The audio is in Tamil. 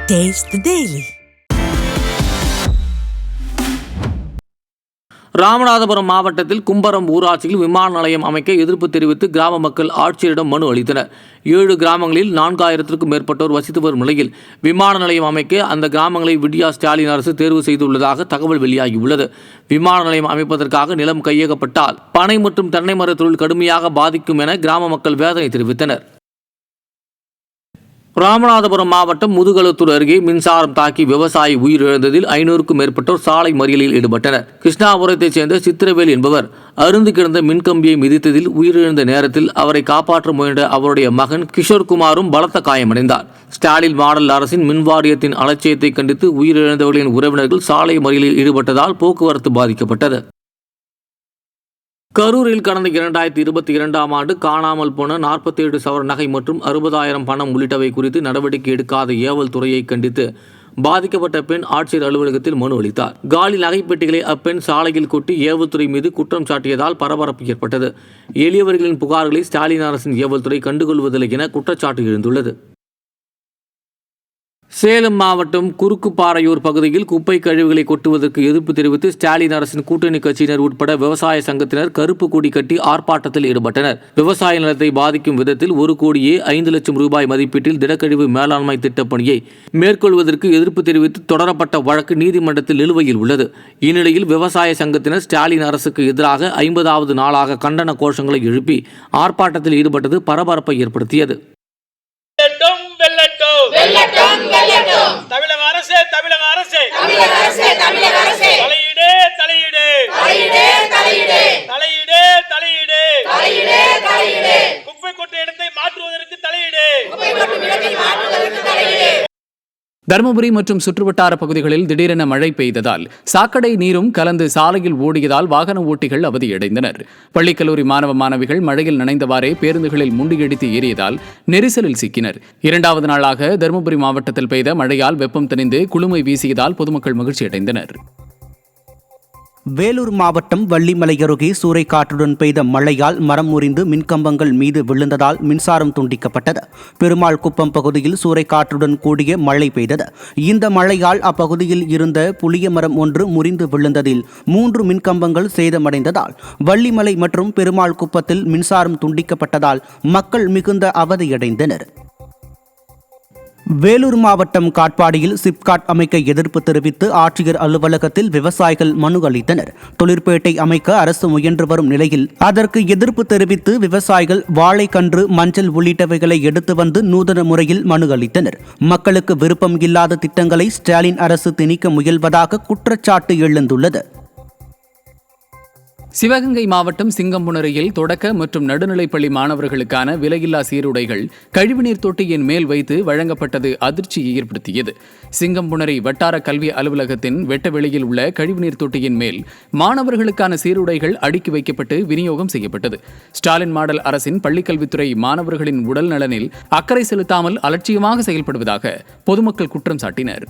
Taste the Daily. ராமநாதபுரம் மாவட்டத்தில் கும்பரம் ஊராட்சியில் விமான நிலையம் அமைக்க எதிர்ப்பு தெரிவித்து கிராம மக்கள் ஆட்சியரிடம் மனு அளித்தனர். 7 கிராமங்களில் 4000க்கும் மேற்பட்டோர் வசித்து வரும் நிலையில் விமான நிலையம் அமைக்க அந்த கிராமங்களை விடியா ஸ்டாலின் அரசு தேர்வு செய்துள்ளதாக தகவல் வெளியாகியுள்ளது. விமான நிலையம் அமைப்பதற்காக நிலம் கையகப்பட்டால் பனை மற்றும் தென்னை மர தொழில் கடுமையாக பாதிக்கும் என கிராம மக்கள் வேதனை தெரிவித்தனர். ராமநாதபுரம் மாவட்டம் முதுகளத்தூர் அருகே மின்சாரம் தாக்கி விவசாயி உயிரிழந்ததில் 500க்கும் மேற்பட்டோர் சாலை மறியலில் ஈடுபட்டனர். கிருஷ்ணாபுரத்தைச் சேர்ந்த சித்திரவேல் என்பவர் அருந்து கிடந்த மின்கம்பியை மிதித்ததில் உயிரிழந்த நேரத்தில் அவரை காப்பாற்ற முயன்ற அவருடைய மகன் கிஷோர்குமாரும் பலத்த காயமடைந்தார். ஸ்டாலின் மாடல் அரசின் மின்வாரியத்தின் அலட்சியத்தை கண்டித்து உயிரிழந்தவர்களின் உறவினர்கள் சாலை மறியலில் ஈடுபட்டதால் போக்குவரத்து பாதிக்கப்பட்டது. கரூரில் கடந்த 2022ஆம் ஆண்டு காணாமல் போன 47 சவர நகை மற்றும் 60,000 பணம் உள்ளிட்டவை குறித்து நடவடிக்கை எடுக்காத ஏவல் துறையை கண்டித்து பாதிக்கப்பட்ட பெண் ஆட்சியர் அலுவலகத்தில் மனு அளித்தார். காலி நகைப்பெட்டிகளை அப்பெண் சாலையில் கொட்டி ஏவல்துறை மீது குற்றம் சாட்டியதால் பரபரப்பு ஏற்பட்டது. எளியவர்களின் புகார்களை ஸ்டாலின் அரசின் ஏவல்துறை கண்டுகொள்வதில்லை என குற்றச்சாட்டு எழுந்துள்ளது. சேலம் மாவட்டம் குறுக்குப்பாறையூர் பகுதியில் குப்பை கழிவுகளை கொட்டுவதற்கு எதிர்ப்பு தெரிவித்து ஸ்டாலின் அரசின் கூட்டணி கட்சியினர் உட்பட விவசாய சங்கத்தினர் கருப்பு கொடி கட்டி ஆர்ப்பாட்டத்தில் ஈடுபட்டனர். விவசாய நிலத்தை பாதிக்கும் விதத்தில் 1,05,00,000 ரூபாய் மதிப்பீட்டில் திடக்கழிவு மேலாண்மை திட்டப்பணியை மேற்கொள்வதற்கு எதிர்ப்பு தெரிவித்து தொடரப்பட்ட வழக்கு நீதிமன்றத்தில் நிலுவையில் உள்ளது. இந்நிலையில் விவசாய சங்கத்தினர் ஸ்டாலின் அரசுக்கு எதிராக 50வது நாளாக கண்டன கோஷங்களை எழுப்பி ஆர்ப்பாட்டத்தில் ஈடுபட்டது பரபரப்பை ஏற்படுத்தியது. தமிழக அரசே தலையீடு குப்பை கொட்டை இடத்தை மாற்றுவதற்கு தலையீடு. தருமபுரி மற்றும் சுற்றுவட்டார பகுதிகளில் திடீரென மழை பெய்ததால் சாக்கடை நீரும் கலந்து சாலையில் ஓடியதால் வாகன ஓட்டிகள் அவதியடைந்தனர். பள்ளிக்கல்லூரி மாணவ மாணவிகள் மழையில் நனைந்தவாறே பேருந்துகளில் முண்டியடித்து ஏறியதால் நெரிசலில் சிக்கினர். 2வது நாளாக தருமபுரி மாவட்டத்தில் பெய்த மழையால் வெப்பம் தணிந்து குளுமை வீசியதால் பொதுமக்கள் மகிழ்ச்சியடைந்தனர். வேலூர் மாவட்டம் வள்ளிமலை அருகே சூறைக்காற்றுடன் பெய்த மழையால் மரம் முறிந்து மின்கம்பங்கள் மீது விழுந்ததால் மின்சாரம் துண்டிக்கப்பட்டது. பெருமாள் குப்பம் பகுதியில் சூறைக்காற்றுடன் கூடிய மழை பெய்தது. இந்த மழையால் அப்பகுதியில் இருந்த புளிய மரம் ஒன்று முறிந்து விழுந்ததில் 3 மின்கம்பங்கள் சேதமடைந்ததால் வள்ளிமலை மற்றும் பெருமாள் குப்பத்தில் மின்சாரம் துண்டிக்கப்பட்டதால் மக்கள் மிகுந்த அவதியடைந்தனர். வேலூர் மாவட்டம் காட்பாடியில் சிப்காட் அமைக்க எதிர்ப்பு தெரிவித்து ஆட்சியர் அலுவலகத்தில் விவசாயிகள் மனு அளித்தனர். தொழிற்பேட்டை அமைக்க அரசு முயன்று வரும் நிலையில் அதற்கு எதிர்ப்பு தெரிவித்து விவசாயிகள் வாழைக்கன்று, மஞ்சள் உள்ளிட்டவைகளை எடுத்து வந்து நூதன முறையில் மனு அளித்தனர். மக்களுக்கு விருப்பம் இல்லாத திட்டங்களை ஸ்டாலின் அரசு திணிக்க முயல்வதாக குற்றச்சாட்டு எழுந்துள்ளது. சிவகங்கை மாவட்டம் சிங்கம்புணரியில் தொடக்க மற்றும் நடுநிலைப்பள்ளி மாணவர்களுக்கான விலையில்லா சீருடைகள் கழிவுநீர் தொட்டியின் மேல் வைத்து வழங்கப்பட்டது அதிர்ச்சியை ஏற்படுத்தியது. சிங்கம்புணரி வட்டார கல்வி அலுவலகத்தின் வெட்டவெளியில் உள்ள கழிவுநீர் தொட்டியின் மேல் மாணவர்களுக்கான சீருடைகள் அடுக்கி வைக்கப்பட்டு விநியோகம் செய்யப்பட்டது. ஸ்டாலின் மாடல் அரசின் பள்ளிக்கல்வித்துறை மாணவர்களின் உடல் நலனில் அக்கறை செலுத்தாமல் அலட்சியமாக செயல்படுவதாக பொதுமக்கள் குற்றம் சாட்டினர்.